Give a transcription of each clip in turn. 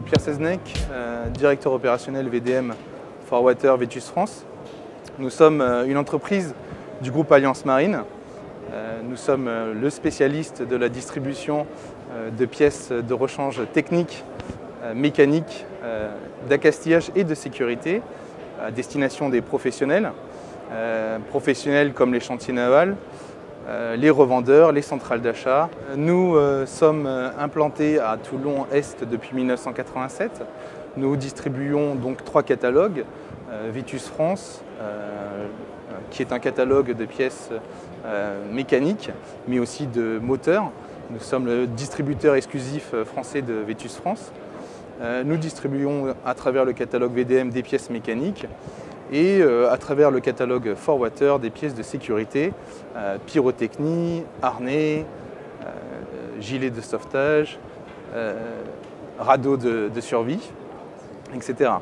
Donc Pierre Seznec, directeur opérationnel VDM ForWater Vetus France. Nous sommes une entreprise du groupe Alliance Marine. Nous sommes le spécialiste de la distribution de pièces de rechange techniques, mécaniques, d'accastillage et de sécurité à destination des professionnels, professionnels comme les chantiers navals, les revendeurs, les centrales d'achat. Nous sommes implantés à Toulon-Est depuis 1987. Nous distribuons donc 3 catalogues. Vetus France, qui est un catalogue de pièces mécaniques, mais aussi de moteurs. Nous sommes le distributeur exclusif français de Vetus France. Nous distribuons à travers le catalogue VDM des pièces mécaniques et à travers le catalogue ForWater des pièces de sécurité, pyrotechnie, harnais, gilets de sauvetage, radeaux de survie, etc.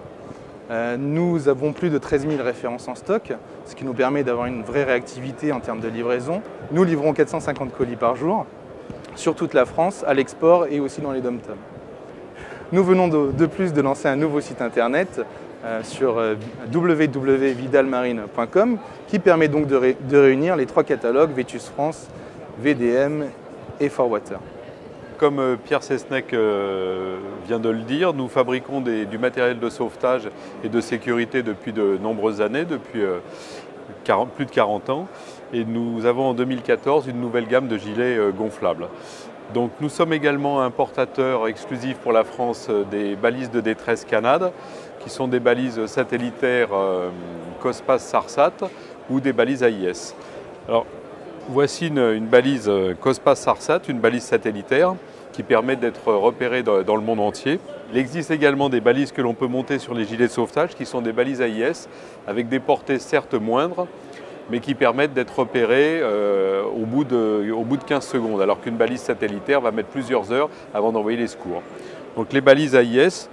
Nous avons plus de 13 000 références en stock, ce qui nous permet d'avoir une vraie réactivité en termes de livraison. Nous livrons 450 colis par jour sur toute la France, à l'export et aussi dans les dom-toms. Nous venons de plus de lancer un nouveau site internet sur www.vidalmarine.com qui permet donc de réunir les 3 catalogues Vetus France, VDM et ForWater. Comme Pierre Seznec vient de le dire, nous fabriquons du matériel de sauvetage et de sécurité depuis de nombreuses années, depuis plus de 40 ans. Et nous avons en 2014 une nouvelle gamme de gilets gonflables. Donc nous sommes également importateurs exclusifs pour la France des balises de détresse Canad, qui sont des balises satellitaires COSPAS SARSAT ou des balises AIS. Alors, voici une balise COSPAS SARSAT, une balise satellitaire qui permet d'être repérée dans le monde entier. Il existe également des balises que l'on peut monter sur les gilets de sauvetage qui sont des balises AIS avec des portées certes moindres mais qui permettent d'être repérées au bout de 15 secondes alors qu'une balise satellitaire va mettre plusieurs heures avant d'envoyer les secours. Donc les balises AIS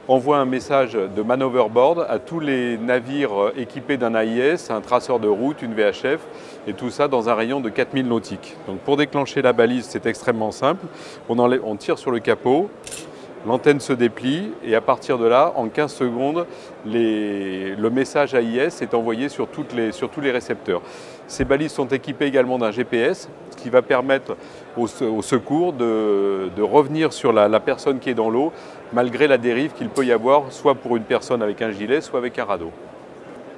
envoie un message de manoverboard à tous les navires équipés d'un AIS, un traceur de route, une VHF, et tout ça dans un rayon de 4000 nautiques. Donc pour déclencher la balise, c'est extrêmement simple. On tire sur le capot, l'antenne se déplie, et à partir de là, en 15 secondes, le message AIS est envoyé sur tous les récepteurs. Ces balises sont équipées également d'un GPS, ce qui va permettre au secours de revenir sur la personne qui est dans l'eau, malgré la dérive qu'il peut y avoir, soit pour une personne avec un gilet, soit avec un radeau.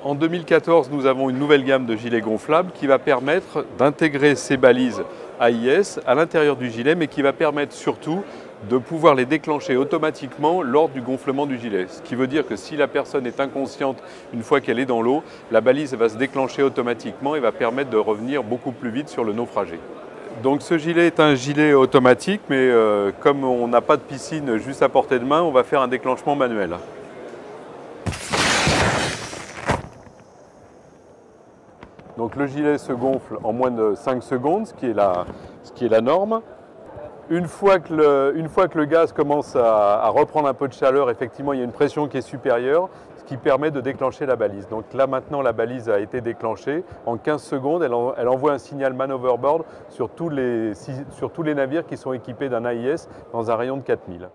En 2014, nous avons une nouvelle gamme de gilets gonflables qui va permettre d'intégrer ces balises AIS à l'intérieur du gilet, mais qui va permettre surtout de pouvoir les déclencher automatiquement lors du gonflement du gilet. Ce qui veut dire que si la personne est inconsciente une fois qu'elle est dans l'eau, la balise va se déclencher automatiquement et va permettre de revenir beaucoup plus vite sur le naufragé. Donc ce gilet est un gilet automatique, mais comme on n'a pas de piscine juste à portée de main, on va faire un déclenchement manuel. Donc le gilet se gonfle en moins de 5 secondes, ce qui est la norme. Une fois que le gaz commence à reprendre un peu de chaleur, effectivement, il y a une pression qui est supérieure, ce qui permet de déclencher la balise. Donc là, maintenant, la balise a été déclenchée. En 15 secondes, elle envoie un signal manoverboard sur tous les navires qui sont équipés d'un AIS dans un rayon de 4000.